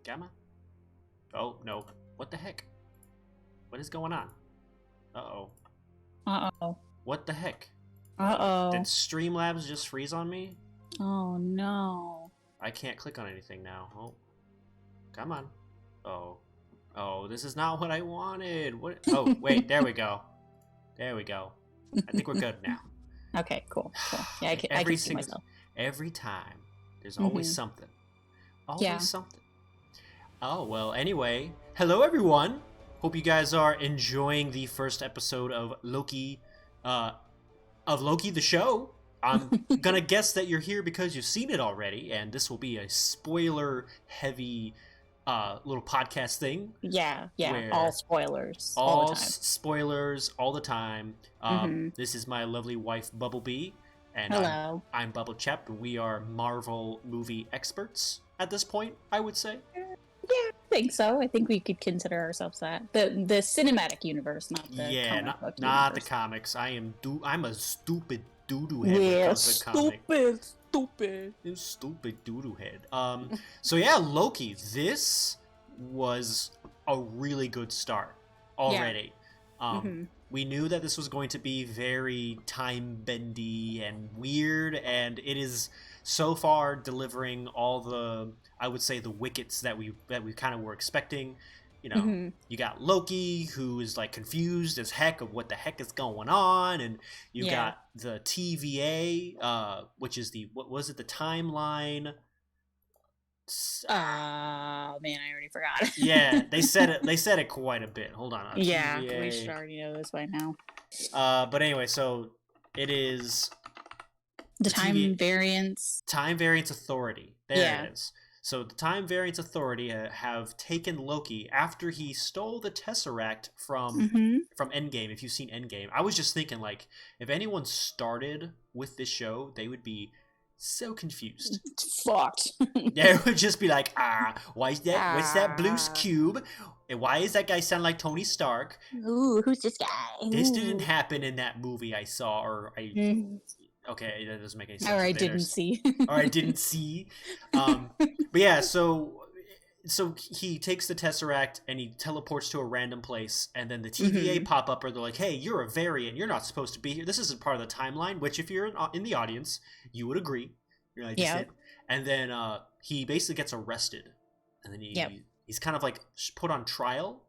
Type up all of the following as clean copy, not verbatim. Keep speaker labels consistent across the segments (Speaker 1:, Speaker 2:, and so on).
Speaker 1: Come on. Oh, no. What the heck? What is going on? Uh-oh.
Speaker 2: Uh-oh.
Speaker 1: What the heck?
Speaker 2: Uh-oh.
Speaker 1: Did Streamlabs just freeze on me?
Speaker 2: Oh, no.
Speaker 1: I can't click on anything now. Oh. Come on. Oh. Oh, this is not what I wanted. What? Oh, wait. There we go. There we go. I think we're good now.
Speaker 2: Okay, cool. Yeah, I can see myself.
Speaker 1: Every time, there's always something. Always something. Oh, well, anyway. Hello, everyone. Hope you guys are enjoying the first episode of Loki the show. I'm gonna guess that you're here because you've seen it already, and this will be a spoiler-heavy little podcast thing.
Speaker 2: Yeah, all spoilers.
Speaker 1: All
Speaker 2: the time.
Speaker 1: Spoilers all the time. This is my lovely wife, BubbleBee, and
Speaker 2: hello.
Speaker 1: I'm BubbleChap, and we are Marvel movie experts at this point, I would say.
Speaker 2: Yeah, I think so. I think we could consider ourselves that. The cinematic universe, not the comic book
Speaker 1: not
Speaker 2: universe.
Speaker 1: the comics. I'm a stupid doo-doo head when it comes to comics. Stupid doo-doo head. So yeah, Loki. This was a really good start already. We knew that this was going to be very time-bendy and weird, and it is so far delivering all the, I would say, the wickets that we kind of were expecting. You know, you got Loki, who is like confused as heck of what the heck is going on, and you got the TVA, which is the the timeline.
Speaker 2: Man, I already forgot.
Speaker 1: Yeah, they said it. They said it quite a bit. Hold on.
Speaker 2: Yeah,
Speaker 1: TVA.
Speaker 2: we should already know this by now.
Speaker 1: But anyway, so it is
Speaker 2: the time variance.
Speaker 1: Time variance authority. There it is. So the Time Variance Authority have taken Loki after he stole the Tesseract from Endgame. If you've seen Endgame, I was just thinking, like, if anyone started with this show, they would be so confused.
Speaker 2: Fucked.
Speaker 1: Yeah, it would just be like, why is that? What's that blue cube? And why does that guy sound like Tony Stark?
Speaker 2: Ooh, who's this guy? Ooh.
Speaker 1: This didn't happen in that movie I saw, or Okay, that doesn't make any sense.
Speaker 2: Or I didn't see.
Speaker 1: Or I didn't see. But yeah, so he takes the Tesseract and he teleports to a random place, and then the TVA pop up, or they're like, hey, you're a variant, you're not supposed to be here. This isn't part of the timeline, which if you're in the audience, you would agree. You're like, and then he basically gets arrested. And then he's kind of like put on trial.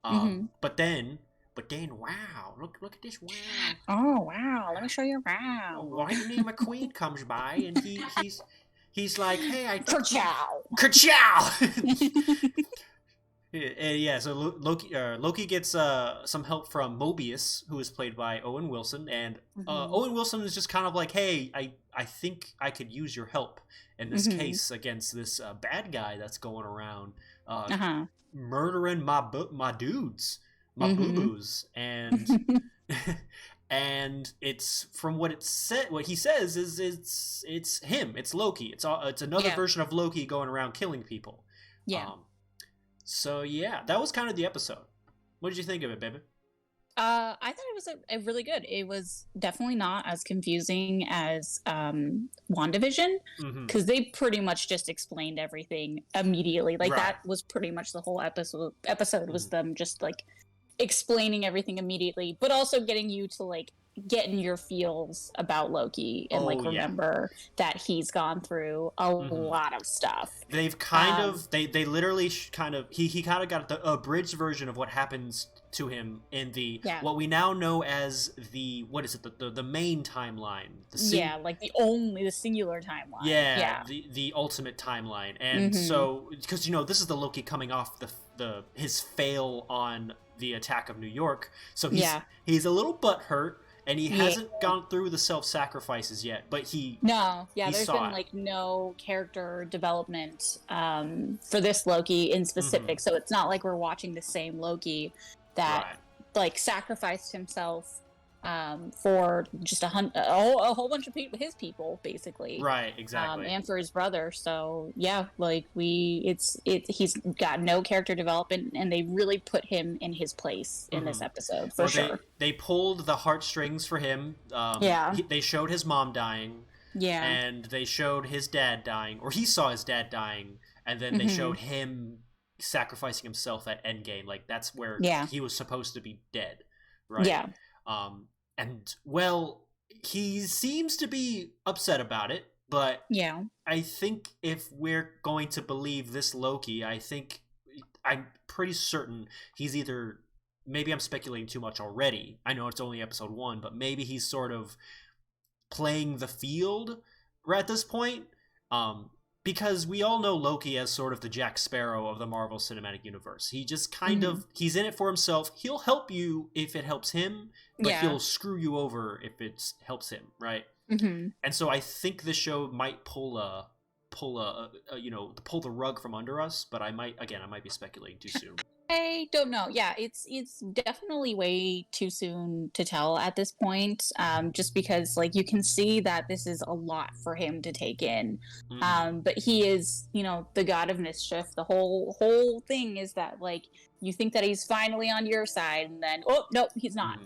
Speaker 1: But then, wow! Look at this! Wow!
Speaker 2: Oh wow! Let me show you around.
Speaker 1: Lightning McQueen comes by, and he's like, "Hey, Kerchow!" Yeah. So Loki gets some help from Mobius, who is played by Owen Wilson, and Owen Wilson is just kind of like, "Hey, I think I could use your help in this case against this bad guy that's going around murdering my dudes." My boo-boos, and and it's from what he says is it's him, it's Loki, it's another version of Loki going around killing people. So yeah, that was kind of the episode. What did you think of it, baby?
Speaker 2: I thought it was a really good. It was definitely not as confusing as WandaVision, because they pretty much just explained everything immediately. Like that was pretty much the whole episode was them just like explaining everything immediately, but also getting you to like get in your feels about Loki and remember that he's gone through a lot of stuff.
Speaker 1: They've kind of they literally kind of he kind of got the abridged version of what happens to him in the what we now know as the the main timeline.
Speaker 2: Like the singular timeline.
Speaker 1: The ultimate timeline. And so because this is the Loki coming off his fail on the attack of New York, so he's a little butthurt, and he hasn't gone through the self-sacrifices yet, but there's been like no character development for this Loki in specific, so it's not like we're watching the same Loki that like sacrificed himself for just a whole bunch of people, his people, basically. Right, exactly.
Speaker 2: And for his brother. So yeah, like he's got no character development, and they really put him in his place in this episode for sure.
Speaker 1: They pulled the heartstrings for him. They showed his mom dying. Yeah. And they showed his dad dying, or he saw his dad dying, and then they showed him sacrificing himself at Endgame. Like that's where he was supposed to be dead, right?
Speaker 2: Yeah.
Speaker 1: And well, he seems to be upset about it, but I think if we're going to believe this Loki, I'm pretty certain he's either, maybe I'm speculating too much already. I know it's only episode 1, but maybe he's sort of playing the field at this point. Because we all know Loki as sort of the Jack Sparrow of the Marvel Cinematic Universe. He just kind of, he's in it for himself. He'll help you if it helps him, but he'll screw you over if it helps him, right? And so I think this show might pull the rug from under us, but I might be speculating too soon.
Speaker 2: I don't know. Yeah, it's definitely way too soon to tell at this point. Just because like you can see that this is a lot for him to take in. But he is, the god of mischief. The whole thing is that like you think that he's finally on your side, and then nope, he's not.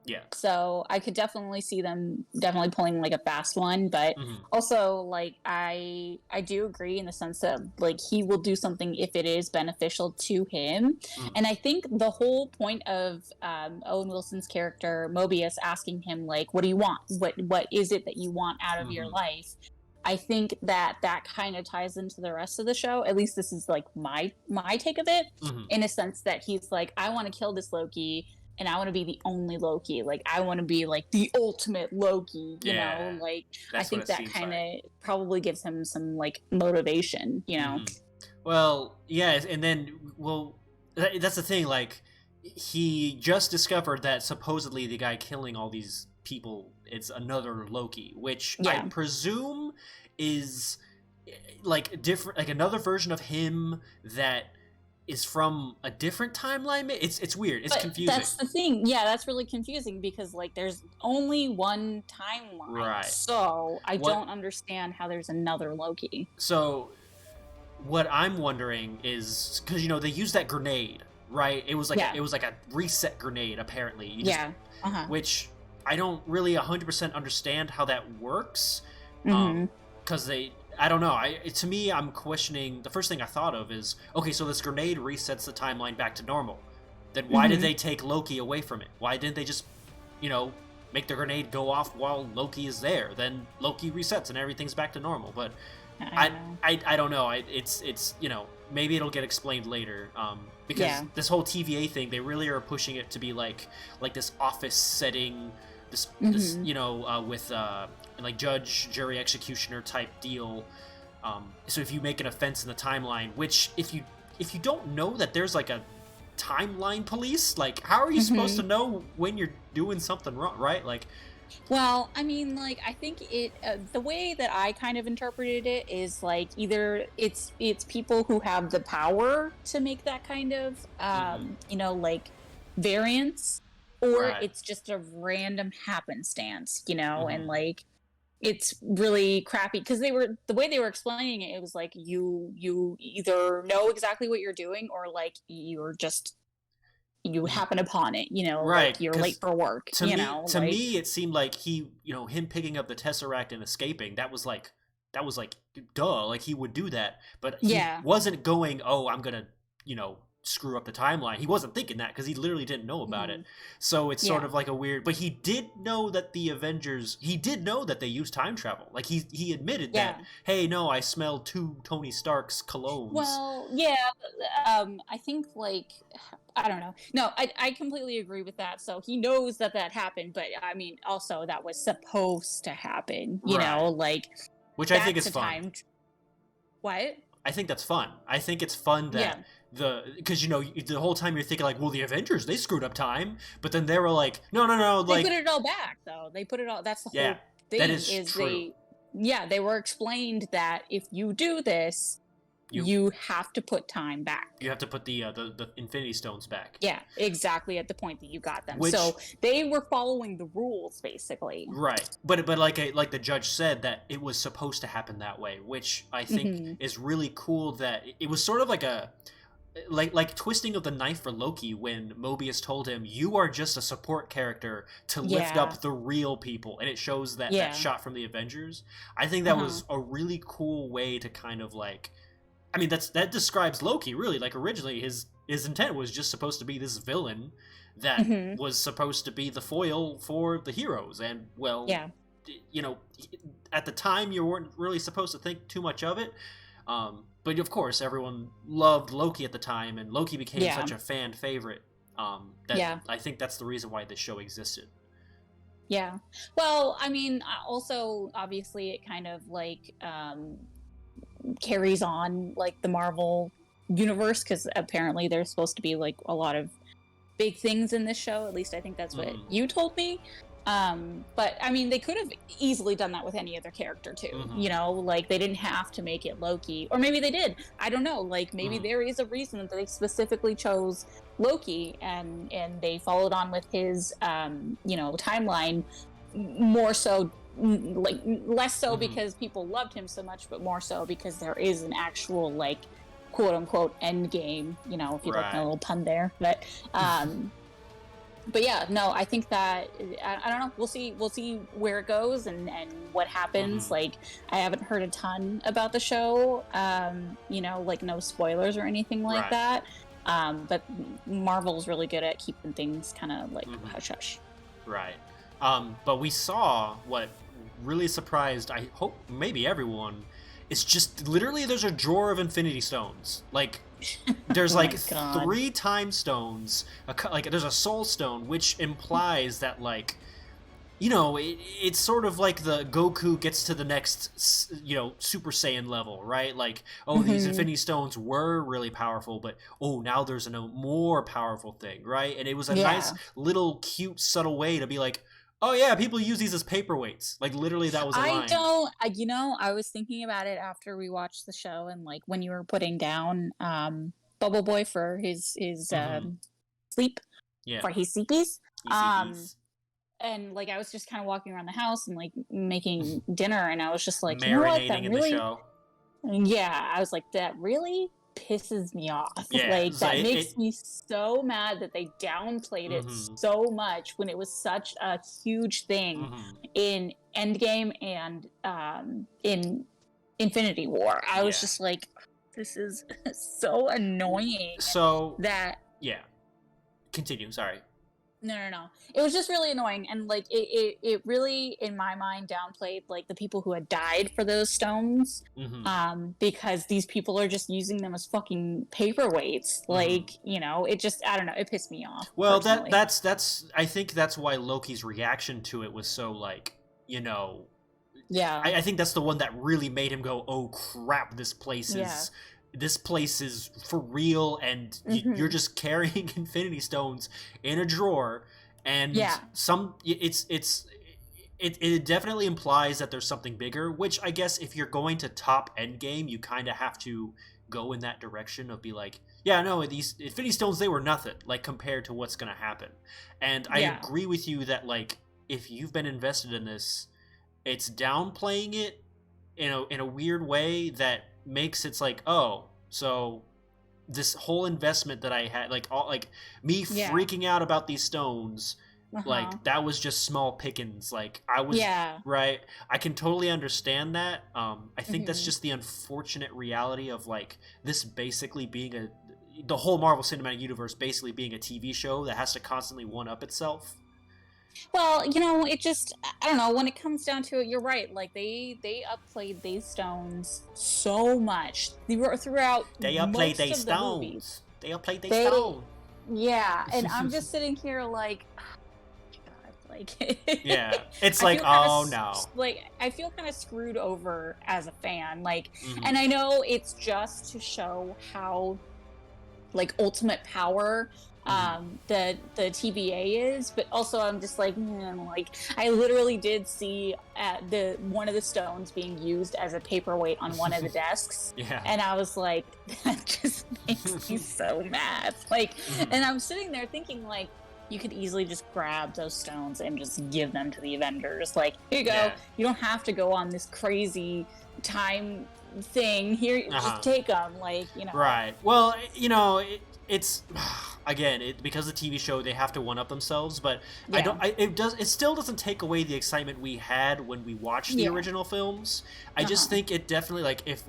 Speaker 1: Yeah.
Speaker 2: So I could definitely see them definitely pulling like a fast one, but also like I do agree in the sense that like he will do something if it is beneficial to him. And I think the whole point of Owen Wilson's character Mobius asking him like, what do you want? What is it that you want out of your life? I think that kind of ties into the rest of the show. At least this is like my take of it, in a sense that he's like, I want to kill this Loki. And I want to be the only Loki. Like, I want to be, like, the ultimate Loki, you know? Like, I think that kind of probably gives him some, like, motivation, you know?
Speaker 1: Well, yeah, and then, that's the thing, like, he just discovered that supposedly the guy killing all these people is another Loki, which I presume is, like, different, like, another version of him that is from a different timeline. It's weird. It's confusing.
Speaker 2: That's the thing. Yeah, that's really confusing because like there's only one timeline.
Speaker 1: Right.
Speaker 2: So I don't understand how there's another Loki.
Speaker 1: So what I'm wondering is because they used that grenade, right? It was like a reset grenade apparently. Which I don't really 100% understand how that works. Because I don't know. To me, I'm questioning. The first thing I thought of is, okay, so this grenade resets the timeline back to normal. Then why did they take Loki away from it? Why didn't they just, make the grenade go off while Loki is there? Then Loki resets and everything's back to normal. But I don't know. It's maybe it'll get explained later. Because this whole TVA thing, they really are pushing it to be like this office setting, this with like judge, jury, executioner type deal. So if you make an offense in the timeline, which if you don't know that there's like a timeline police, like how are you supposed to know when you're doing something wrong, right? Like,
Speaker 2: well, I mean, like I think it the way that I kind of interpreted it is like either it's people who have the power to make that kind of like variance, or it's just a random happenstance, and like it's really crappy because the way they were explaining it, it was like you either know exactly what you're doing or like you happen upon it, like you're late for work. To
Speaker 1: me, it seemed like him picking up the Tesseract and escaping. That was like duh, like he would do that, but he wasn't going, oh, I'm gonna screw up the timeline. He wasn't thinking that because he literally didn't know about it. So it's sort of like a weird, but he did know that the Avengers, he did know that they use time travel. Like he admitted that, hey, no, I smelled 2 Tony Stark's colognes.
Speaker 2: Well, I think like, I don't know. No, I completely agree with that. So he knows that happened, but I mean, also that was supposed to happen, you know, like.
Speaker 1: Which I think is fun.
Speaker 2: What?
Speaker 1: I think that's fun. I think it's fun that because the whole time you're thinking like, well, the Avengers, they screwed up time, but then they were like, no,
Speaker 2: they put it all back though. They put it all. That's the whole thing.
Speaker 1: That is true.
Speaker 2: They were explained that if you do this, you have to put time back.
Speaker 1: You have to put the Infinity Stones back.
Speaker 2: Yeah, exactly at the point that you got them. So they were following the rules, basically.
Speaker 1: Right, but like the judge said that it was supposed to happen that way, which I think is really cool. That it was sort of like a like twisting of the knife for Loki when Mobius told him, you are just a support character to lift up the real people, and it shows that shot from the Avengers. I think that was a really cool way to kind of like I mean, that describes Loki, really. Like, originally, his intent was just supposed to be this villain that was supposed to be the foil for the heroes. And, well, you know, at the time, you weren't really supposed to think too much of it. But, of course, everyone loved Loki at the time, and Loki became such a fan favorite that I think that's the reason why this show existed.
Speaker 2: Yeah. Well, I mean, also, obviously, it kind of, like, carries on, like, the Marvel universe, because apparently there's supposed to be, like, a lot of big things in this show. At least I think that's what you told me. But, I mean, they could have easily done that with any other character, too. You know, like, they didn't have to make it Loki. Or maybe they did. I don't know. Like, maybe there is a reason that they specifically chose Loki, and they followed on with his, you know, timeline more so, like, less so because people loved him so much, but more so because there is an actual, like, quote-unquote end game, you know, if you like a little pun there. But yeah, no, I think that I don't know. We'll see where it goes and what happens. Like, I haven't heard a ton about the show. You know, like, no spoilers or anything like that. But Marvel's really good at keeping things kind of like hush hush.
Speaker 1: Right. But we saw what really surprised, I hope, maybe everyone. It's just literally there's a drawer of Infinity Stones. Like, there's like 3 time stones. Like, there's a Soul Stone, which implies that, like, you know, it's sort of like the Goku gets to the next, you know, Super Saiyan level, right? Like, oh, these Infinity Stones were really powerful, but oh, now there's a more powerful thing, right? And it was a nice little cute subtle way to be like, oh yeah, people use these as paperweights. Like, literally, that was a line.
Speaker 2: You know, I was thinking about it after we watched the show, and, like, when you were putting down Bubble Boy for his sleep, for his sleepies. And, like, I was just kind of walking around the house and, like, making dinner, and I was just like, you know what, that really, in the show. Yeah, I was like, that really pisses me off. Like, that makes me so mad that they downplayed it so much when it was such a huge thing in Endgame and in Infinity War. I was just like, this is so annoying.
Speaker 1: So
Speaker 2: that
Speaker 1: continue. Sorry.
Speaker 2: No. It was just really annoying, and, like, it really, in my mind, downplayed, like, the people who had died for those stones, because these people are just using them as fucking paperweights. Like, you know, it just, I don't know, it pissed me off.
Speaker 1: Well, that's I think that's why Loki's reaction to it was so, like, you know, I think that's the one that really made him go, oh crap, this place is for real, and you're just carrying Infinity Stones in a drawer, and it definitely implies that there's something bigger, which I guess if you're going to top Endgame, you kind of have to go in that direction of be like, yeah, no, these Infinity Stones, they were nothing, like, compared to what's going to happen. And I agree with you that, like, if you've been invested in this, it's downplaying it in a weird way that makes it's like, oh, so this whole investment that I had, like, all, like, me freaking out about these stones, like, that was just small pickings. Like, I was right. I can totally understand that. I think that's just the unfortunate reality of, like, this basically being the whole Marvel Cinematic Universe basically being a TV show that has to constantly one-up itself.
Speaker 2: Well, you know, it just, I don't know, when it comes down to it, you're right. Like, they upplayed these stones so much throughout
Speaker 1: They upplayed these stones.
Speaker 2: Movies.
Speaker 1: They upplayed these stones.
Speaker 2: Yeah, and I'm just sitting here like, oh God, like...
Speaker 1: it's like, oh no.
Speaker 2: Like, I feel kind of screwed over as a fan. Like, and I know it's just to show how, like, ultimate power... the TVA is, but also I'm just like, like, I literally did see one of the stones being used as a paperweight on one of the desks, and I was like, that just makes me so mad. Like, and I'm sitting there thinking, like, you could easily just grab those stones and just give them to the Avengers. Like, here you go. You don't have to go on this crazy time thing. Here, just take them. Like, you know.
Speaker 1: Right. Well, you know. it's again because the TV show they have to one up themselves, but
Speaker 2: Yeah.
Speaker 1: it still doesn't take away the excitement we had when we watched the original films. I just think it definitely, like, if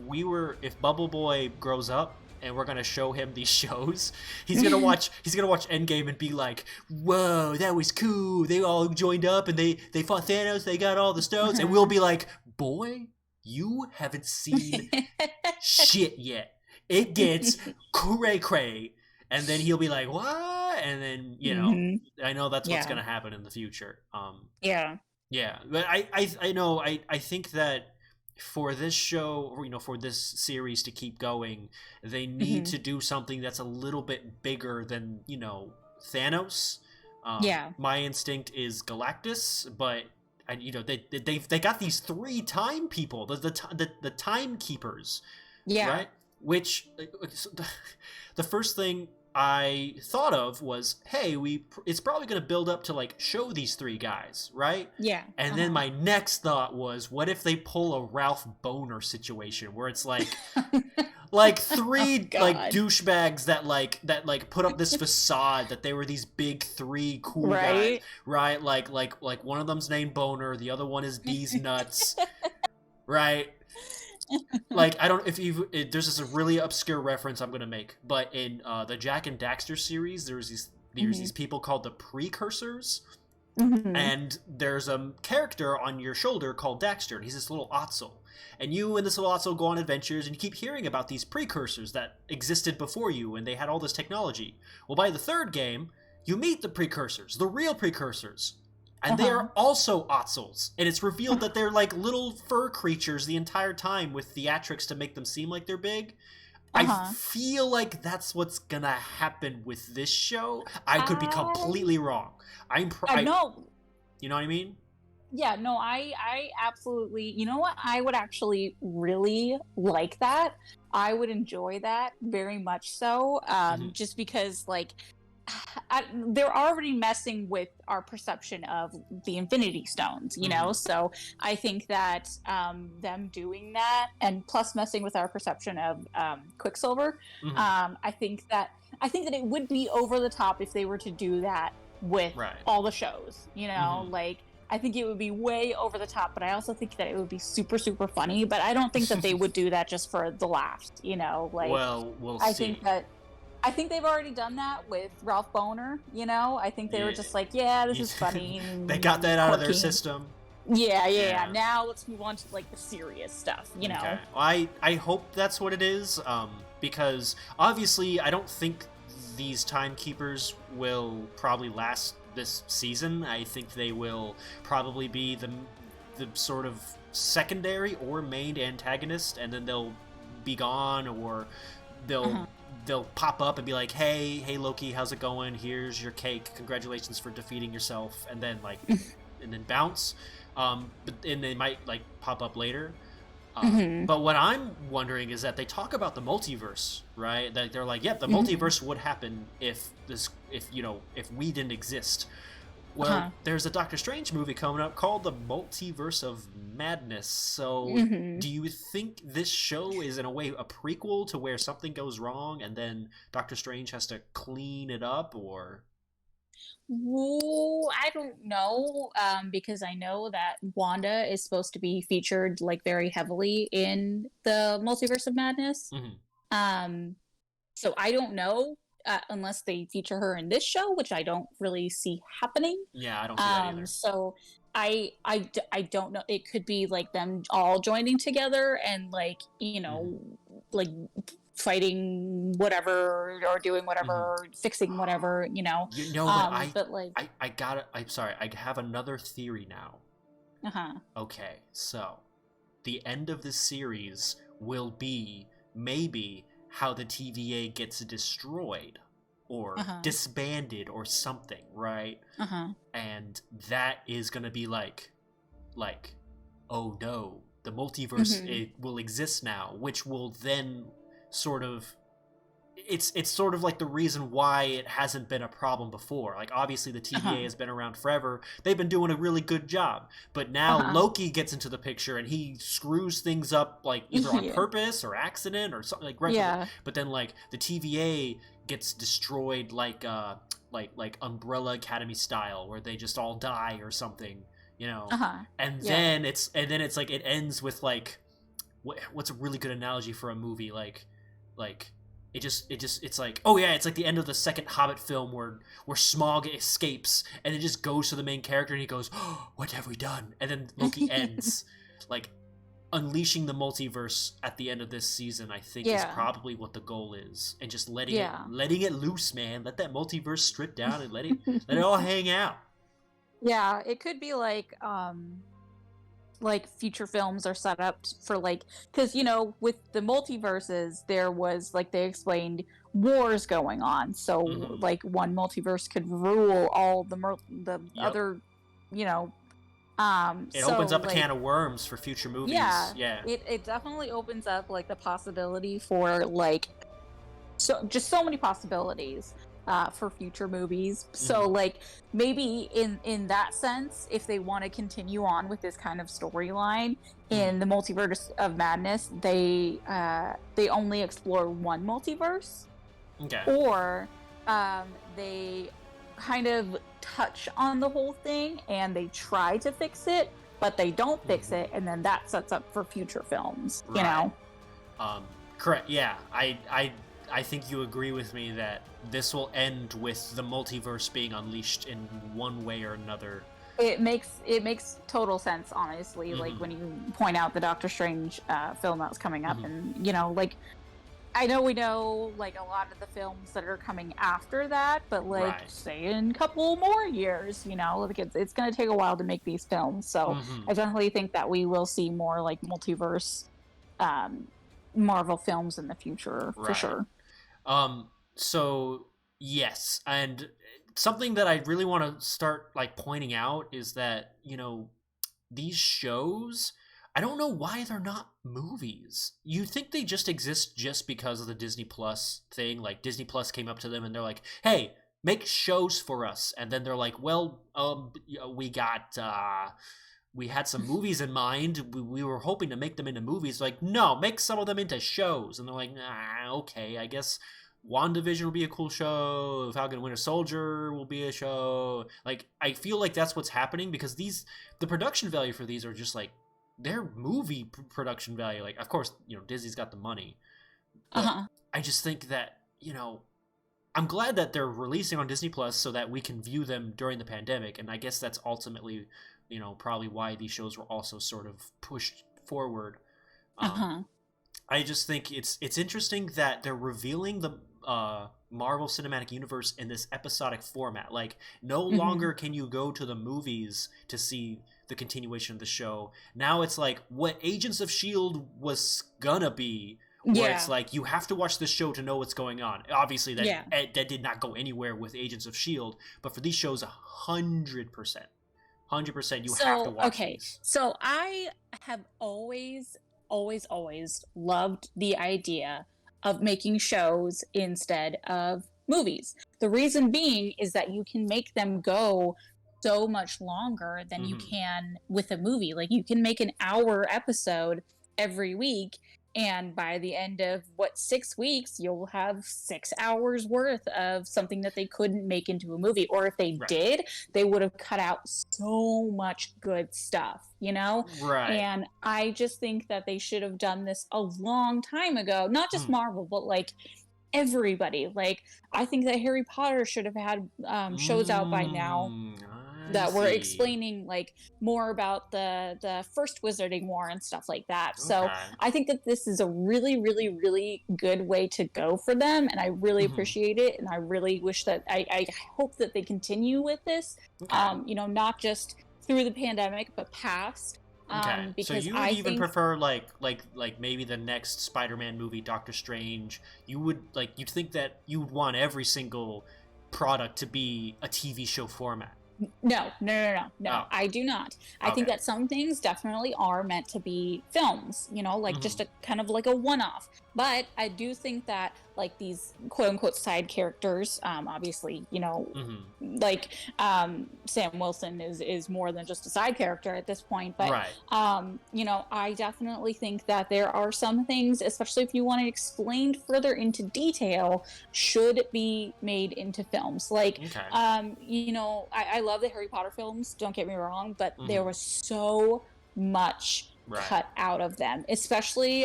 Speaker 1: Bubble Boy grows up and we're gonna show him these shows, he's gonna watch Endgame and be like, whoa, that was cool, they all joined up and they fought Thanos, they got all the stones, and we'll be like, boy, you haven't seen shit yet. It gets cray, and then he'll be like, what? And then, you know, I know that's what's gonna happen in the future. Yeah, but I know, I think that for this show, or, you know, for this series to keep going, they need to do something that's a little bit bigger than, you know, Thanos. My instinct is Galactus, but you know, they got these 3 time people, the timekeepers, right? Which the first thing I thought of was, hey, it's probably going to build up to, like, show these 3 guys, right?
Speaker 2: Yeah.
Speaker 1: And then my next thought was, what if they pull a Ralph Boner situation where it's like like 3 like douchebags that put up this facade that they were these big 3 cool guys, right? Like one of them's named Boner, the other one is D's nuts, right? Like, I don't, there's this really obscure reference I'm gonna make, but in the Jack and Daxter series, there's these people called the Precursors, and there's a character on your shoulder called Daxter, and he's this little Otzel, and you and this little Otzel go on adventures, and you keep hearing about these Precursors that existed before you, and they had all this technology. Well, by the 3rd game, you meet the Precursors, the real Precursors. And they are also Otzels. And it's revealed that they're like little fur creatures the entire time with theatrics to make them seem like they're big. I feel like that's what's gonna happen with this show. I could be completely wrong. I know. You know what I mean?
Speaker 2: Yeah, no, I absolutely, you know what? I would actually really like that. I would enjoy that very much so. Just because, like, they're already messing with our perception of the Infinity Stones, you know? So I think that them doing that, and plus messing with our perception of Quicksilver, I think that it would be over the top if they were to do that with all the shows, you know? Like, I think it would be way over the top, but I also think that it would be super, super funny. But I don't think that they would do that just for the laughs, you know? Like,
Speaker 1: well, we'll see.
Speaker 2: I think they've already done that with Ralph Boner, you know? I think they were just like, yeah, this is funny.
Speaker 1: They got that out of their system.
Speaker 2: Yeah. Now let's move on to, like, the serious stuff, you know?
Speaker 1: Okay. I hope that's what it is, because obviously I don't think these timekeepers will probably last this season. I think they will probably be the sort of secondary or main antagonist, and then they'll be gone, or they'll pop up and be like, hey Loki, how's it going? Here's your cake. Congratulations for defeating yourself. And then, like, and then bounce. And they might, like, pop up later. But what I'm wondering is that they talk about the multiverse, right? That they're like, yep, the multiverse would happen if we didn't exist. Well, there's a Doctor Strange movie coming up called The Multiverse of Madness. So do you think this show is in a way a prequel to where something goes wrong and then Doctor Strange has to clean it up, or?
Speaker 2: Well, I don't know, because I know that Wanda is supposed to be featured, like, very heavily in the Multiverse of Madness. So I don't know, unless they feature her in this show, which I don't really see happening.
Speaker 1: Yeah, I don't see that either.
Speaker 2: So I don't know. It could be, like, them all joining together and, like, you know, like, fighting whatever or doing whatever or fixing whatever, you know.
Speaker 1: You know, but like, I'm sorry, I have another theory now. Okay, so the end of this series will be maybe how the TVA gets destroyed or disbanded or something, right? And that is gonna be like, oh no, the multiverse it will exist now, which will then sort of it's sort of like the reason why it hasn't been a problem before. Like, obviously the TVA has been around forever. They've been doing a really good job. But now Loki gets into the picture and he screws things up, like either on purpose or accident or something like. Yeah. But then like the TVA gets destroyed like Umbrella Academy style, where they just all die or something, you know. And then it's like it ends with like what's a really good analogy for a movie, like it's like, oh yeah, it's like the end of the second Hobbit film where Smaug escapes and it just goes to the main character and he goes, oh, what have we done? And then Loki ends. Like, unleashing the multiverse at the end of this season, I think, is probably what the goal is, and just letting it loose, man. Let that multiverse strip down and let it all hang out.
Speaker 2: Yeah, it could be like future films are set up for, like, because, you know, with the multiverses, there was, like, they explained, wars going on. So, like, one multiverse could rule all the other, you know.
Speaker 1: It opens up a can of worms for future movies. Yeah.
Speaker 2: It definitely opens up, like, the possibility for, like, so many possibilities. For future movies. So like maybe in that sense, if they want to continue on with this kind of storyline in the Multiverse of Madness, they only explore one multiverse.
Speaker 1: Okay.
Speaker 2: Or they kind of touch on the whole thing and they try to fix it, but they don't fix it, and then that sets up for future films, you know?
Speaker 1: Correct. Yeah. I think you agree with me that this will end with the multiverse being unleashed in one way or another.
Speaker 2: It makes total sense, honestly. Like when you point out the Doctor Strange film that's coming up, and you know, like, I know we know like a lot of the films that are coming after that, but like say in a couple more years, you know, like it's going to take a while to make these films. So I definitely think that we will see more like multiverse Marvel films in the future for sure.
Speaker 1: So yes, and something that I really want to start like pointing out is that, you know, these shows, I don't know why they're not movies. You think they just exist just because of the Disney Plus thing? Like, Disney Plus came up to them and they're like, hey, make shows for us. And then they're like, well, we had some movies in mind. We were hoping to make them into movies. Like, no, make some of them into shows. And they're like, nah, okay, I guess WandaVision will be a cool show. Falcon and Winter Soldier will be a show. Like, I feel like that's what's happening, because the production value for these are just like, they're movie production value. Like, of course, you know, Disney's got the money. But I just think that, you know, I'm glad that they're releasing on Disney Plus so that we can view them during the pandemic. And I guess that's ultimately, you know, probably why these shows were also sort of pushed forward. I just think it's interesting that they're revealing the Marvel Cinematic Universe in this episodic format. Like, no longer can you go to the movies to see the continuation of the show. Now it's like what Agents of S.H.I.E.L.D. was gonna be, where it's like you have to watch this show to know what's going on. Obviously that did not go anywhere with Agents of S.H.I.E.L.D., but for these shows 100% you have to watch these.
Speaker 2: So I have always loved the idea of making shows instead of movies. The reason being is that you can make them go so much longer than you can with a movie. Like, you can make an hour episode every week, and by the end of 6 weeks, you'll have 6 hours worth of something that they couldn't make into a movie. Or if they did, they would have cut out so much good stuff, you know?
Speaker 1: Right.
Speaker 2: And I just think that they should have done this a long time ago. Not just Marvel, but like everybody. Like, I think that Harry Potter should have had shows out by now that were explaining like more about the first Wizarding War and stuff like that. Okay. So I think that this is a really, really, really good way to go for them, and I really appreciate it, and I really wish that I hope that they continue with this. You know, not just through the pandemic, but past.
Speaker 1: Because so you would even prefer like maybe the next Spider-Man movie, Doctor Strange. You'd think that you would want every single product to be a TV show format.
Speaker 2: No. Oh. I do not. I think that some things definitely are meant to be films, you know, like just a kind of like a one-off. But I do think that like these quote unquote side characters, obviously, like Sam Wilson is more than just a side character at this point. But
Speaker 1: Right.
Speaker 2: I definitely think that there are some things, especially if you want it explained further into detail, should be made into films. Like,
Speaker 1: Okay.
Speaker 2: I love the Harry Potter films. Don't get me wrong, but there was so much cut out of them, especially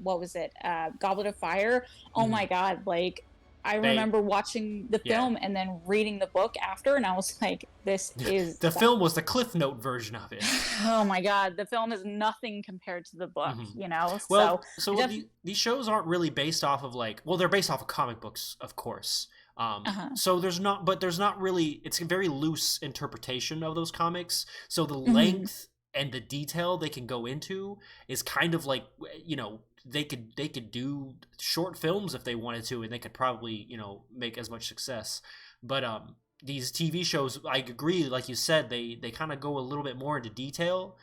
Speaker 2: what was it, Goblet of Fire. Oh my god, like I remember watching the film and then reading the book after, and I was like, this is
Speaker 1: the film was the Cliff Note version of it.
Speaker 2: Oh my god, the film is nothing compared to the book.
Speaker 1: Well, so these shows aren't really based off of they're based off of comic books, of course. So there's not really, it's a very loose interpretation of those comics, so the length and the detail they can go into is kind of like, they could do short films if they wanted to, and they could probably, make as much success. But these TV shows, I agree, like you said, they kind of go a little bit more into detail.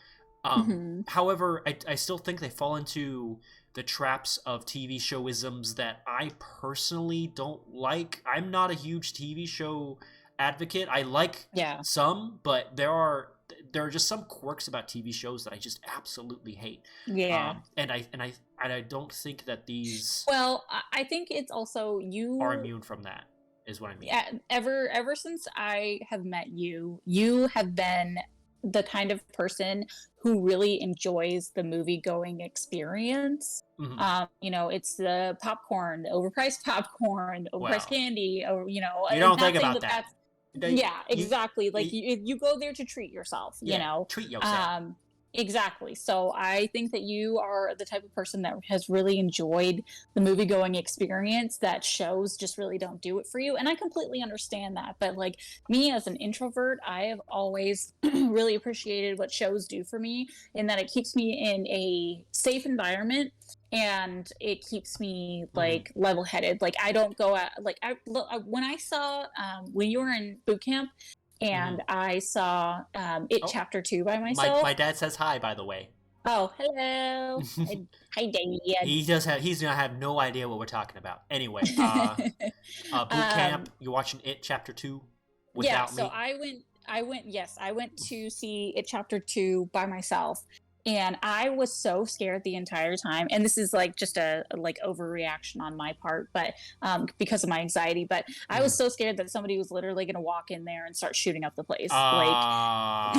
Speaker 1: However, I still think they fall into the traps of TV showisms that I personally don't like. I'm not a huge TV show advocate. I like some, but there are just some quirks about TV shows that I just absolutely hate. And I don't think that these.
Speaker 2: Well, I think it's also you
Speaker 1: are immune from that, is what I mean.
Speaker 2: Yeah, ever since I have met you, you have been the kind of person who really enjoys the movie going experience. It's the popcorn, the overpriced popcorn, overpriced candy, or
Speaker 1: you don't think about that.
Speaker 2: Yeah, exactly. You go there to treat yourself,
Speaker 1: treat yourself.
Speaker 2: Exactly. So I think that you are the type of person that has really enjoyed the movie going experience that shows just really don't do it for you. And I completely understand that. But like me as an introvert, I have always really appreciated what shows do for me, in that it keeps me in a safe environment. And it keeps me like level-headed. Like I don't go out, like when I saw when you were in boot camp, and I saw Chapter 2 by myself.
Speaker 1: My dad says hi, by the way.
Speaker 2: Oh, hello. Hi, Dad.
Speaker 1: He's gonna have no idea what we're talking about. Anyway, boot camp. You're watching Chapter 2 without me.
Speaker 2: So I went to see Chapter 2 by myself. And I was so scared the entire time. And this is like just a overreaction on my part, but because of my anxiety. But I was so scared that somebody was literally going to walk in there and start shooting up the place.
Speaker 1: That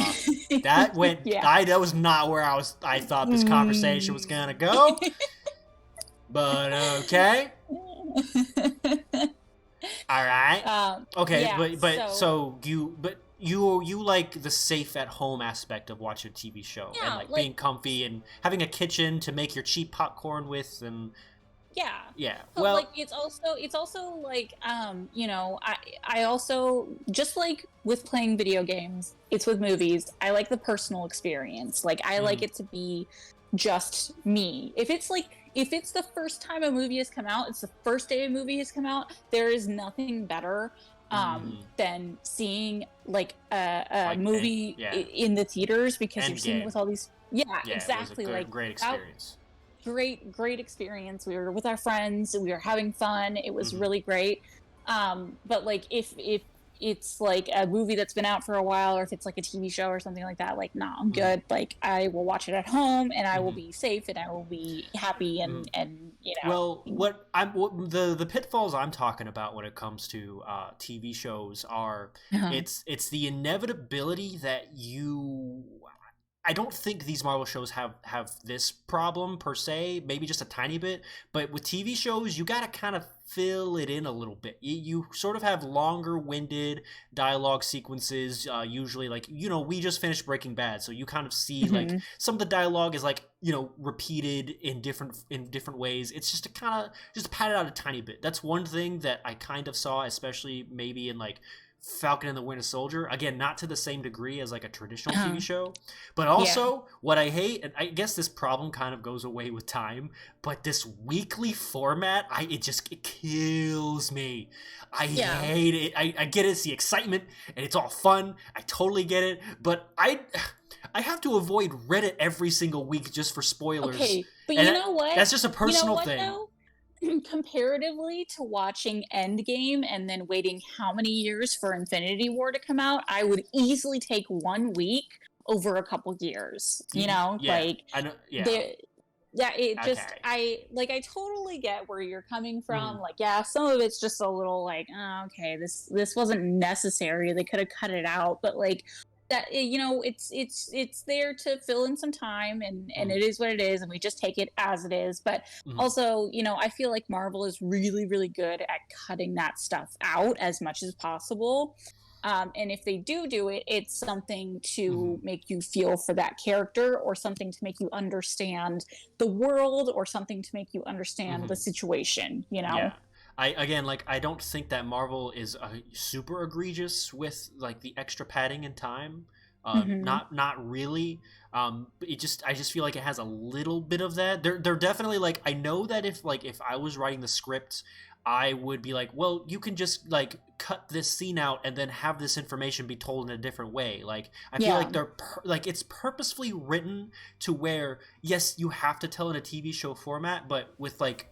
Speaker 1: went. That was not where I thought this conversation was gonna go. But okay. All right. Okay, but you like the safe at home aspect of watching a TV show, and like being comfy and having a kitchen to make your cheap popcorn with, and
Speaker 2: but well, like it's also like I also, just like with playing video games, it's with movies, I like the personal experience. Like I like it to be just me. If it's the first time a movie has come out, it's the first day a movie has come out, there is nothing better than seeing like a movie in the theaters, because you're seeing it with all these exactly.
Speaker 1: It was a great experience.
Speaker 2: Great experience. We were with our friends, we were having fun, it was really great. But like if it's like a movie that's been out for a while, or if it's like a TV show or something like that, like I'm good. Like I will watch it at home, and I will be safe, and I will be happy, and
Speaker 1: Well, the pitfalls I'm talking about when it comes to TV shows are it's the inevitability that I don't think these Marvel shows have this problem per se, maybe just a tiny bit, but with TV shows, you got to kind of fill it in a little bit. You sort of have longer winded dialogue sequences, usually like, we just finished Breaking Bad, so you kind of see like some of the dialogue is like, repeated in different ways. It's just to kind of just pat it out a tiny bit. That's one thing that I kind of saw, especially maybe in like Falcon and the Winter Soldier. Again, not to the same degree as like a traditional TV show, but also what I hate, and I guess this problem kind of goes away with time, but this weekly format, it kills me. I hate it. I get it, it's the excitement and it's all fun. I totally get it, but I have to avoid Reddit every single week just for spoilers.
Speaker 2: Okay, but you know what?
Speaker 1: That's just a personal thing.
Speaker 2: Though? comparatively to watching Endgame and then waiting how many years for Infinity War to come out, I would easily take 1 week over a couple years. You know,
Speaker 1: Yeah,
Speaker 2: like
Speaker 1: I know. Yeah.
Speaker 2: Yeah, it just
Speaker 1: Okay.
Speaker 2: I totally get where you're coming from.
Speaker 1: Mhm.
Speaker 2: Like, yeah, some of it's just a little like, oh, okay, this wasn't necessary. They could have cut it out, but like that, you know, it's there to fill in some time, and
Speaker 1: Mhm.
Speaker 2: it is what it is, and we just take it as it is. But
Speaker 1: Mhm.
Speaker 2: also, you know, I feel like Marvel is really, really good at cutting that stuff out as much as possible. And if they do it, it's something to
Speaker 1: Mhm.
Speaker 2: make you feel for that character, or something to make you understand the world, or something to make you understand the
Speaker 1: Mhm.
Speaker 2: situation, you know?
Speaker 1: Yeah. I don't think that Marvel is super egregious with like the extra padding in time.
Speaker 2: Mm-hmm.
Speaker 1: Not really. I just feel like it has a little bit of that. They're definitely like, I know that if I was writing the script, I would be like, well, you can just like cut this scene out and then have this information be told in a different way. Like I feel
Speaker 2: Yeah.
Speaker 1: like like it's purposefully written to where, yes, you have to tell in a TV show format, but with like,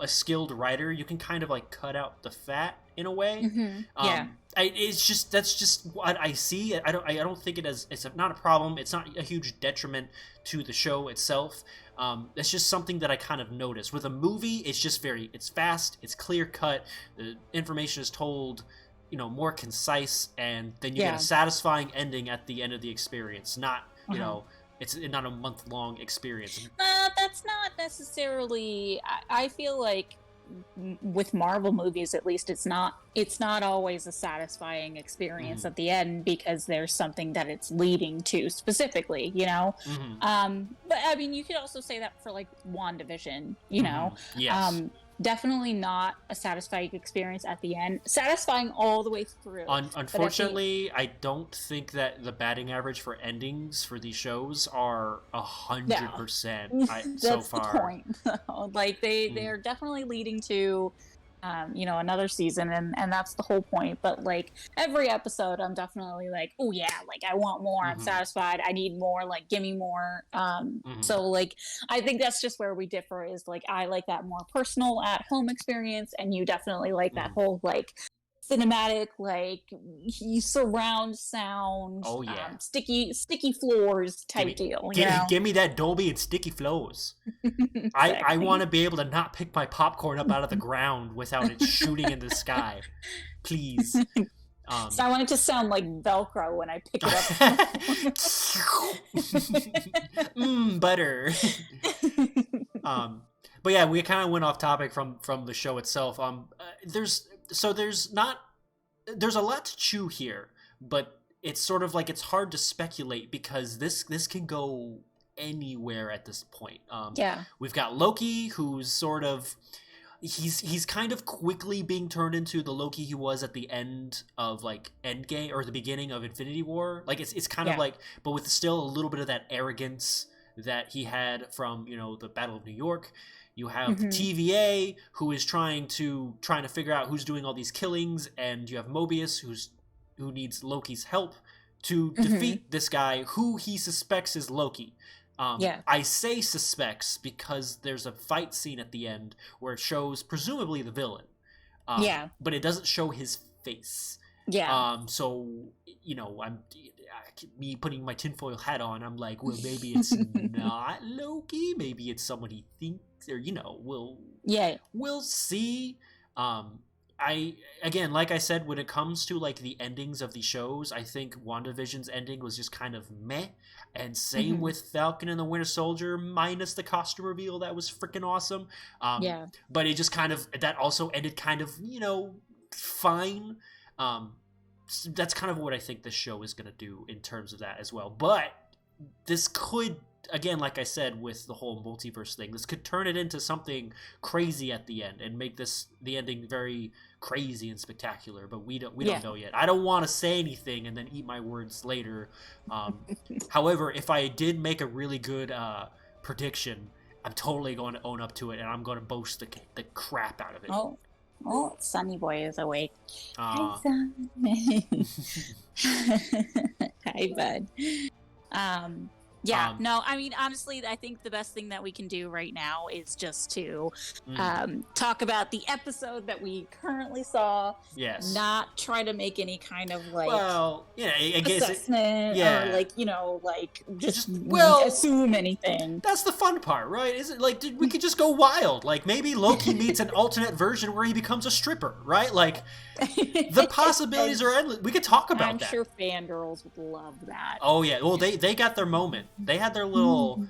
Speaker 1: a skilled writer, you can kind of like cut out the fat in a way.
Speaker 2: Mm-hmm. Yeah.
Speaker 1: It's just, that's just what I see. I don't think it's not a problem. It's not a huge detriment to the show itself. It's just something that I kind of noticed with a movie. It's just it's fast, it's clear cut, the information is told, more concise, and then you get a
Speaker 2: Yeah.
Speaker 1: satisfying ending at the end of the experience. Not,
Speaker 2: Uh-huh.
Speaker 1: it's not a month-long experience.
Speaker 2: That's not necessarily. I feel like with Marvel movies, at least, it's not always a satisfying experience
Speaker 1: Mm-hmm.
Speaker 2: at the end, because there's something that it's leading to specifically, you know.
Speaker 1: Mm-hmm.
Speaker 2: But I mean, you could also say that for like WandaVision, you know.
Speaker 1: Mm-hmm. Yes.
Speaker 2: Um, Definitely not a satisfying experience at the end. Satisfying all the way through, but at the
Speaker 1: Unfortunately, I don't think that the batting average for endings for these shows are
Speaker 2: yeah,
Speaker 1: 100%. So
Speaker 2: that's the
Speaker 1: far.
Speaker 2: point. Like
Speaker 1: Mm.
Speaker 2: they're definitely leading to you know, another season, and that's the whole point. But like every episode, I'm definitely like, oh yeah, like I want more, I'm
Speaker 1: Mm-hmm.
Speaker 2: satisfied, I need more, like give me more.
Speaker 1: Mm-hmm.
Speaker 2: So like I think that's just where we differ, is like I like that more personal at home experience, and you definitely like that
Speaker 1: Mm-hmm.
Speaker 2: whole like cinematic, like surround sound,
Speaker 1: Oh yeah.
Speaker 2: sticky floors
Speaker 1: Give
Speaker 2: type
Speaker 1: me,
Speaker 2: deal, you
Speaker 1: give,
Speaker 2: know.
Speaker 1: give me that Dolby and sticky flows. I want
Speaker 2: Exactly.
Speaker 1: to be able to not pick my popcorn up out of the ground without it shooting in the sky. Please.
Speaker 2: So I want it to sound like Velcro when I pick it up.
Speaker 1: Butter. um, but yeah, we kind of went off topic from the show itself. There's a lot to chew here, but it's sort of like it's hard to speculate because this can go anywhere at this point.
Speaker 2: Yeah.
Speaker 1: We've got Loki, who's sort of he's kind of quickly being turned into the Loki he was at the end of like Endgame or the beginning of Infinity War. Like it's kind of
Speaker 2: Yeah.
Speaker 1: like, but with still a little bit of that arrogance that he had from the Battle of New York. You have the
Speaker 2: Hmm.
Speaker 1: TVA who is trying to figure out who's doing all these killings, and you have Mobius who needs Loki's help to
Speaker 2: Hmm.
Speaker 1: defeat this guy who he suspects is Loki.
Speaker 2: Yeah.
Speaker 1: I say suspects because there's a fight scene at the end where it shows presumably the villain,
Speaker 2: Yeah.
Speaker 1: but it doesn't show his face.
Speaker 2: Yeah.
Speaker 1: So me putting my tinfoil hat on. I'm like, well, maybe it's not Loki. Maybe it's someone he thinks, or
Speaker 2: Yeah.
Speaker 1: we'll see. I again, like I said, when it comes to like the endings of the shows, I think WandaVision's ending was just kind of meh, and same
Speaker 2: Hmm.
Speaker 1: with Falcon and the Winter Soldier, minus the costume reveal that was freaking awesome.
Speaker 2: Yeah.
Speaker 1: But it just kind of that also ended kind of fine. That's kind of what I think this show is gonna do in terms of that as well. But this could, again, like I said, with the whole multiverse thing, this could turn it into something crazy at the end and make the ending very crazy and spectacular. But we don't
Speaker 2: Yeah.
Speaker 1: know yet. I don't want to say anything and then eat my words later. However, if I did make a really good prediction, I'm totally going to own up to it, and I'm going to boast the crap out of it.
Speaker 2: Oh, Sunny Boy is awake.
Speaker 1: Uh,
Speaker 2: Hi, Sunny. Hi, bud. Yeah, no, I mean, honestly, I think the best thing that we can do right now is just to talk about the episode that we currently saw.
Speaker 1: Yes.
Speaker 2: Not try to make any kind of like
Speaker 1: I guess
Speaker 2: assessment or like, just assume anything.
Speaker 1: That's the fun part, right? Is it like we could just go wild? Like maybe Loki meets an alternate version where he becomes a stripper, right? Like the possibilities are endless. We could talk about that.
Speaker 2: I'm sure fangirls would love that.
Speaker 1: Oh yeah, well they got their moment. They had their little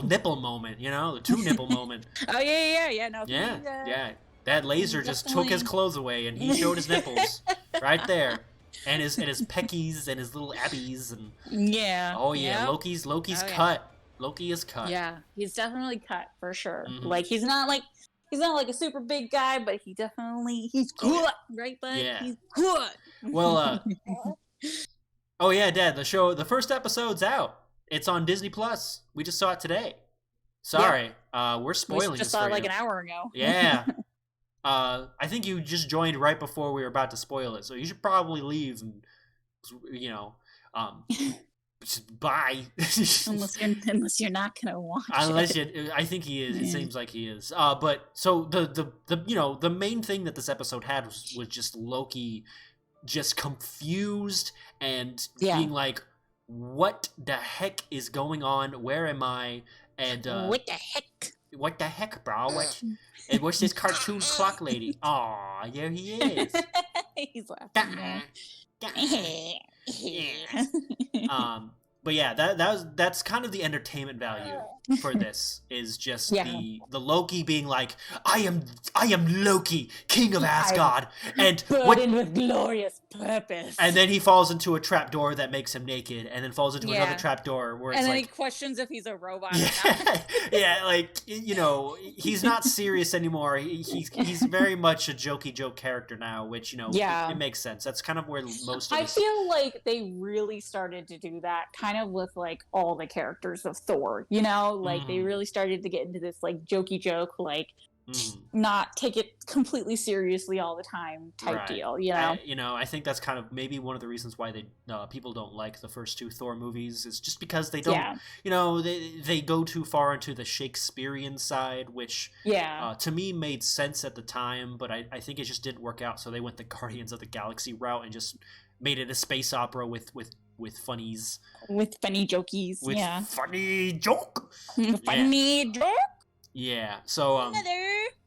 Speaker 1: nipple moment, the 2 nipple moment.
Speaker 2: Oh yeah. No.
Speaker 1: Yeah. That laser just took his clothes away, and he showed his nipples right there, and his peckies and his little abbies and.
Speaker 2: Yeah.
Speaker 1: Oh yeah, Loki's cut. Loki is cut.
Speaker 2: Yeah, he's definitely cut for sure. Like he's not like a super big guy, but he's good, right, bud?
Speaker 1: Yeah.
Speaker 2: He's good.
Speaker 1: Well, oh yeah, Dad. The first episode's out. It's on Disney Plus. We just saw it today. Sorry, we're spoiling.
Speaker 2: We just saw it like an hour ago.
Speaker 1: Yeah. I think you just joined right before we were about to spoil it, so you should probably leave and, just bye.
Speaker 2: unless you're not gonna watch it.
Speaker 1: I think he is. It seems like he is. But so the main thing that this episode had was just Loki, just confused and being like, "What the heck is going on? Where am I?" And
Speaker 2: what the heck?
Speaker 1: What the heck, bro? And what's this cartoon clock lady? Aw, there he is.
Speaker 2: He's laughing.
Speaker 1: But yeah, that's kind of the entertainment value for this, is just the Loki being like, I am Loki, king of Asgard, and
Speaker 2: burdened with glorious purpose.
Speaker 1: And then he falls into a trapdoor that makes him naked, and then falls into another trapdoor where it's
Speaker 2: he questions if he's a robot.
Speaker 1: Yeah, like, he's not serious anymore. He's very much a jokey joke character now, which it makes sense. That's kind of where most of
Speaker 2: I feel like they really started to do that kind of with like all the characters of Thor, like they really started to get into this like jokey joke, like not take it completely seriously all the time type deal,
Speaker 1: I think that's kind of maybe one of the reasons why people don't like the first 2 Thor movies, is just because they don't they go too far into the Shakespearean side, which to me made sense at the time, but I think it just didn't work out, so they went the Guardians of the Galaxy route and just made it a space opera with funnies, with
Speaker 2: funny jokies,
Speaker 1: funny joke,
Speaker 2: joke.
Speaker 1: Yeah, so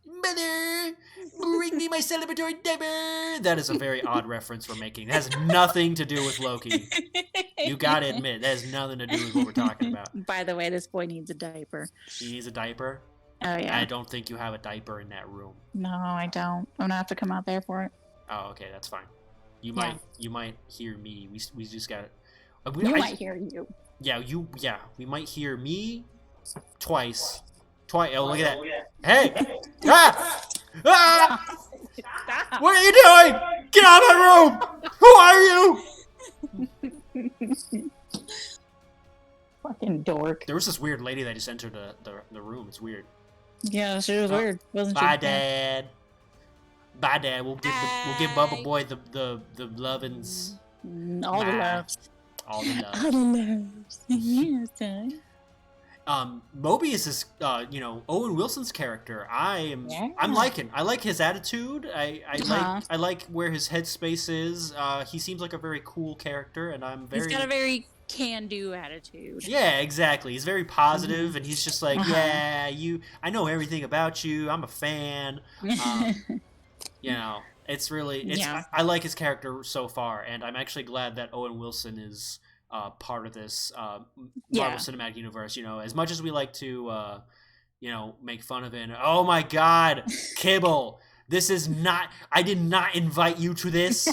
Speaker 1: Mother, bring me my celebratory diaper. That is a very odd reference we're making. It has nothing to do with Loki. You gotta admit, that has nothing to do with what we're talking about.
Speaker 2: By the way, this boy needs a diaper.
Speaker 1: He needs a diaper?
Speaker 2: Oh yeah.
Speaker 1: I don't think you have a diaper in that room.
Speaker 2: No, I don't. I'm gonna have to come out there for it.
Speaker 1: Oh, okay, that's fine. You might hear me. We just got it.
Speaker 2: Might hear you.
Speaker 1: Yeah, we might hear me twice. Oh, look at that. Hey! Stop. What are you doing? Get out of my room! Who are you?
Speaker 2: Fucking dork.
Speaker 1: There was this weird lady that just entered the room. It's weird.
Speaker 2: Yeah, she was weird, wasn't she?
Speaker 1: Bye, Dad. Bye, Dad. We'll give Bubble Boy the lovin's.
Speaker 2: All the loves.
Speaker 1: All the loves.
Speaker 2: All the loves. Yes, Dad.
Speaker 1: Mobius is, Owen Wilson's character. I'm liking. I like his attitude. I like where his headspace is. He seems like a very cool character, and he's
Speaker 2: got a very can-do attitude.
Speaker 1: Yeah, exactly. He's very positive, and he's just like, I know everything about you. I'm a fan. It's really, I like his character so far, and I'm actually glad that Owen Wilson is part of this Marvel Cinematic Universe. As much as we like to make fun of it. Oh my God, Kibble, this is not. I did not invite you to this.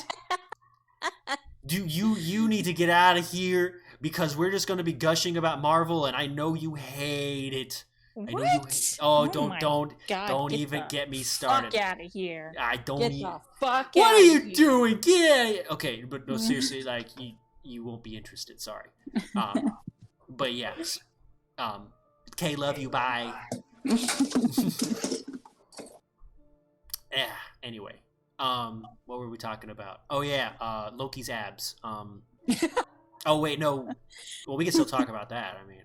Speaker 1: You need to get out of here, because we're just going to be gushing about Marvel, and I know you hate it.
Speaker 2: What?
Speaker 1: Don't even get me started.
Speaker 2: Fuck out of here.
Speaker 1: I don't.
Speaker 2: Get the fuck out.
Speaker 1: What are you doing? Get okay, but no, seriously, like you won't be interested. Sorry. But yes. K, love you. Bye. Anyway. What were we talking about? Oh yeah. Loki's abs. Oh wait, no. Well, we can still talk about that. I mean.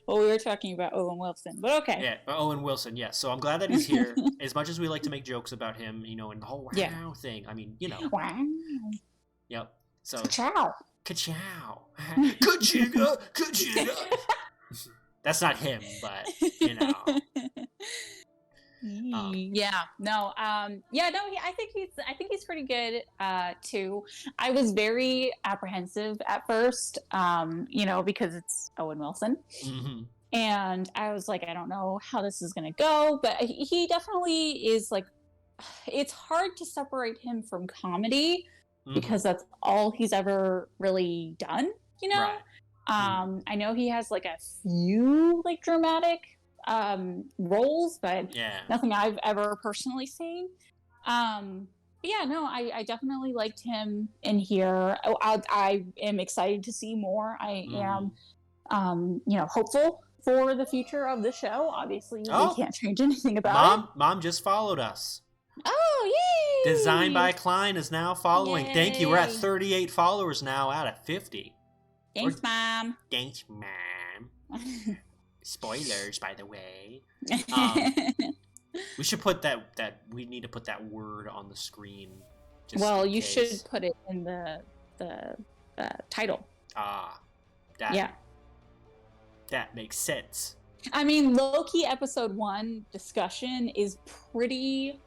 Speaker 2: Well, we were talking about Owen Wilson, but okay.
Speaker 1: Yeah, Owen Wilson, yes. So I'm glad that he's here. As much as we like to make jokes about him, and the whole wow thing. I mean,
Speaker 2: Wow.
Speaker 1: Yep. So
Speaker 2: Ka-chow.
Speaker 1: Ka-chow. Ka-chigga. That's not him, but I think he's pretty good too. I was very apprehensive at first, because it's Owen Wilson. Mm-hmm.
Speaker 2: And I was like, I don't know how this is going to go, but he definitely is like, it's hard to separate him from comedy because that's all he's ever really done,
Speaker 1: Right.
Speaker 2: I know he has like a few like dramatic roles, but nothing I've ever personally seen. I definitely liked him in here. I am excited to see more. I am, hopeful for the future of the show. Obviously, we can't change anything about it.
Speaker 1: Mom just followed us.
Speaker 2: Oh, yay!
Speaker 1: Designed by Klein is now following.
Speaker 2: Yay.
Speaker 1: Thank you. We're at 38 followers now out of 50.
Speaker 2: Thanks, Mom.
Speaker 1: Thanks, Mom. Spoilers, by the way. We should put that we need to put that word on the screen.
Speaker 2: You should put it in the title.
Speaker 1: That makes sense.
Speaker 2: I mean, Loki episode 1 discussion is pretty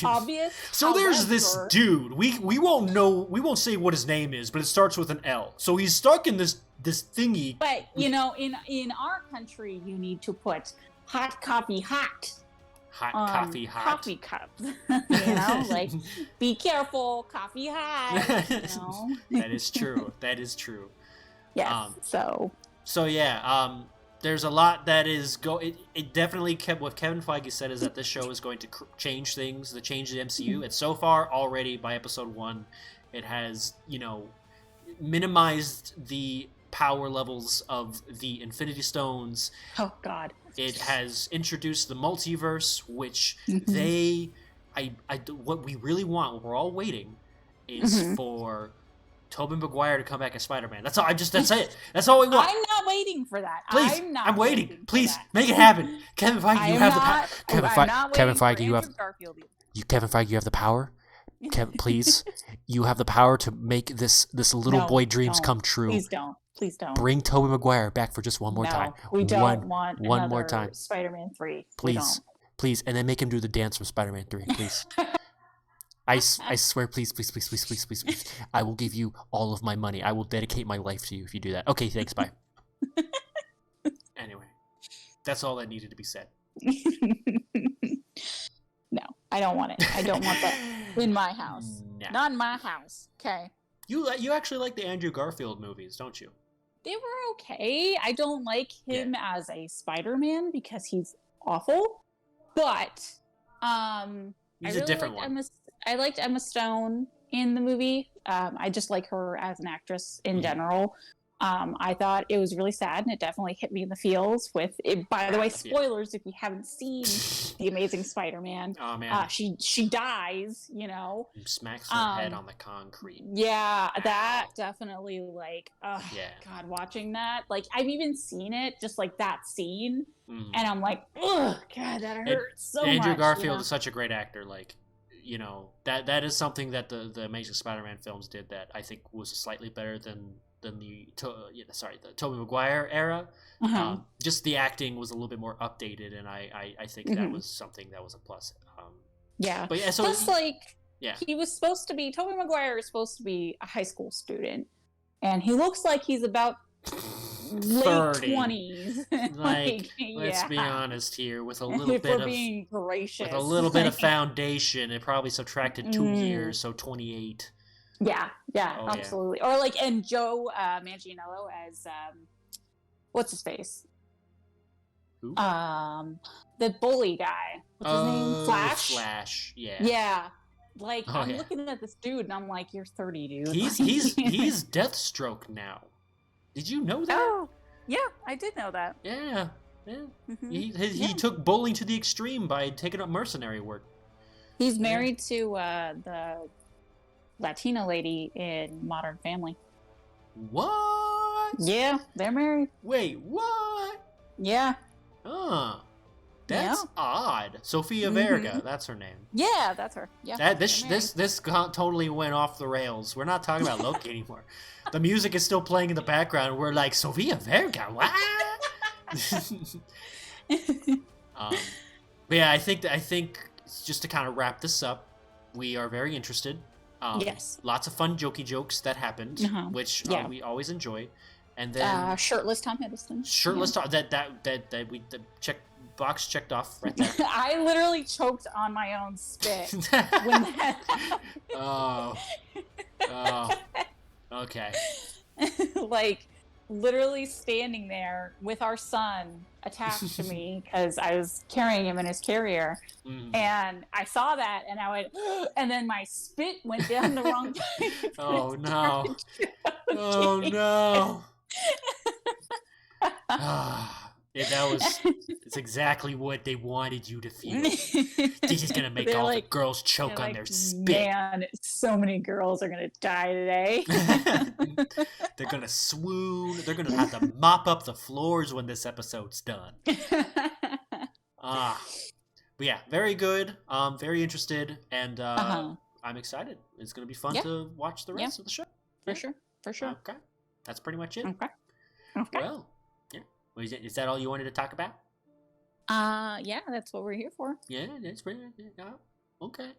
Speaker 2: obvious.
Speaker 1: So there's this dude. We won't say what his name is, but it starts with an L. So he's stuck in this thingy.
Speaker 2: But in our country, you need to put hot coffee hot.
Speaker 1: Coffee hot.
Speaker 2: Coffee cups. Like be careful, coffee hot.
Speaker 1: That is true. That is true.
Speaker 2: Yes.
Speaker 1: So yeah. There's a lot that is it definitely kept what Kevin Feige said is that this show is going to change things, to change the MCU. And so far already by episode 1, it has minimized the power levels of the Infinity Stones.
Speaker 2: Oh God!
Speaker 1: It has introduced the multiverse, which what we really want, what we're all waiting, is for Tobey Maguire to come back as Spider-Man. That's all. That's it. That's all we want.
Speaker 2: I'm not waiting for that.
Speaker 1: Please, I'm waiting. Please make it happen. Kevin Feige, you have the power. Kevin Feige, you have. Kevin Feige, you have the power. Please, you have the power to make this little boy dreams come true.
Speaker 2: Please don't.
Speaker 1: Bring Tobey Maguire back for just one more time.
Speaker 2: We don't want
Speaker 1: one more time.
Speaker 2: Spider-Man 3.
Speaker 1: Please, and then make him do the dance from Spider-Man 3, please. I swear, please. I will give you all of my money. I will dedicate my life to you if you do that. Okay, thanks, bye. Anyway, that's all that needed to be said.
Speaker 2: No, I don't want it. I don't want that in my house. No. Not in my house. Okay.
Speaker 1: You actually like the Andrew Garfield movies, don't you?
Speaker 2: They were okay. I don't like him as a Spider-Man because he's awful. But
Speaker 1: he's a different one.
Speaker 2: I liked Emma Stone in the movie. I just like her as an actress in general. I thought it was really sad, and it definitely hit me in the feels with it. By the way, spoilers if you haven't seen The Amazing Spider-Man.
Speaker 1: Oh man,
Speaker 2: she dies,
Speaker 1: smacks her head on the concrete.
Speaker 2: Yeah, that definitely God, watching that, like I've even seen it, just like that scene, and I'm like, ugh, God, that hurts so much.
Speaker 1: Andrew Garfield is such a great actor, that is something that the Amazing Spider-Man films did that I think was slightly better than the Tobey Maguire era. Just the acting was a little bit more updated, and I think that was something that was a plus.
Speaker 2: But yeah, so plus he was supposed to be Tobey Maguire is supposed to be a high school student, and he looks like he's about late 20s.
Speaker 1: Let's be honest here. With a little bit of
Speaker 2: being gracious,
Speaker 1: with a little bit of foundation, it probably subtracted 2 years, so 28.
Speaker 2: Yeah, absolutely. Yeah. Or and Joe Manganiello as what's his face?
Speaker 1: Who?
Speaker 2: The bully guy. What's his name? Flash.
Speaker 1: Yeah.
Speaker 2: Yeah. I'm looking at this dude, and I'm like, "You're 30, dude."
Speaker 1: He's Deathstroke now. Did you know that?
Speaker 2: Oh, yeah, I did know that.
Speaker 1: Yeah. He took bullying to the extreme by taking up mercenary work.
Speaker 2: He's married to the Latina lady in Modern Family.
Speaker 1: What?
Speaker 2: Yeah, they're married.
Speaker 1: Wait, what?
Speaker 2: Yeah.
Speaker 1: That's odd. Sofia Vergara, that's her name.
Speaker 2: Yeah, that's her. Yeah.
Speaker 1: This totally went off the rails. We're not talking about Loki anymore. The music is still playing in the background. And we're like, Sofia Vergara, what? But yeah, I think just to kind of wrap this up, we are very interested.
Speaker 2: Yes.
Speaker 1: Lots of fun jokey jokes that happened, which we always enjoy. And then
Speaker 2: shirtless Tom Hiddleston.
Speaker 1: Shirtless Tom. That we check. Box checked off right there.
Speaker 2: I literally choked on my own spit when that
Speaker 1: happened. Okay.
Speaker 2: Like, literally standing there with our son attached to me because I was carrying him in his carrier, and I saw that, and I went, and then my spit went down the wrong way.
Speaker 1: Oh no! Oh no! Yeah, it's exactly what they wanted you to feel. This is gonna make all the girls choke on their spit.
Speaker 2: Man, so many girls are gonna die today.
Speaker 1: They're gonna swoon. They're gonna have to mop up the floors when this episode's done. But yeah, very good. Very interested, and I'm excited. It's gonna be fun to watch the rest of the show.
Speaker 2: For sure.
Speaker 1: Okay, that's pretty much it.
Speaker 2: Okay.
Speaker 1: Well. Is that all you wanted to talk about?
Speaker 2: Yeah, that's what we're here for.
Speaker 1: Yeah, that's pretty. Okay.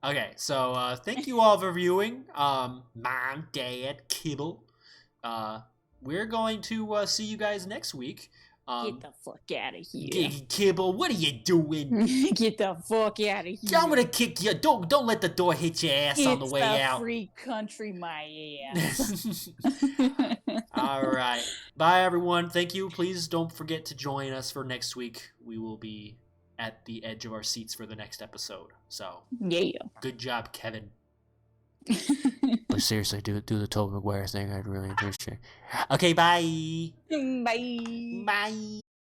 Speaker 1: Okay, so thank you all for viewing. Mom, Dad, Kibble. We're going to see you guys next week.
Speaker 2: Get the fuck out of here.
Speaker 1: Kibble, what are you doing?
Speaker 2: Get the fuck out of here.
Speaker 1: I'm gonna kick you. Don't let the door hit your ass on the way out.
Speaker 2: It's the free country, my ass.
Speaker 1: All right. Bye, everyone. Thank you. Please don't forget to join us for next week. We will be at the edge of our seats for the next episode. So, good job, Kevin. But seriously, do the Tobey Maguire thing. I'd really appreciate it. Okay, bye.
Speaker 2: Bye.
Speaker 1: Bye.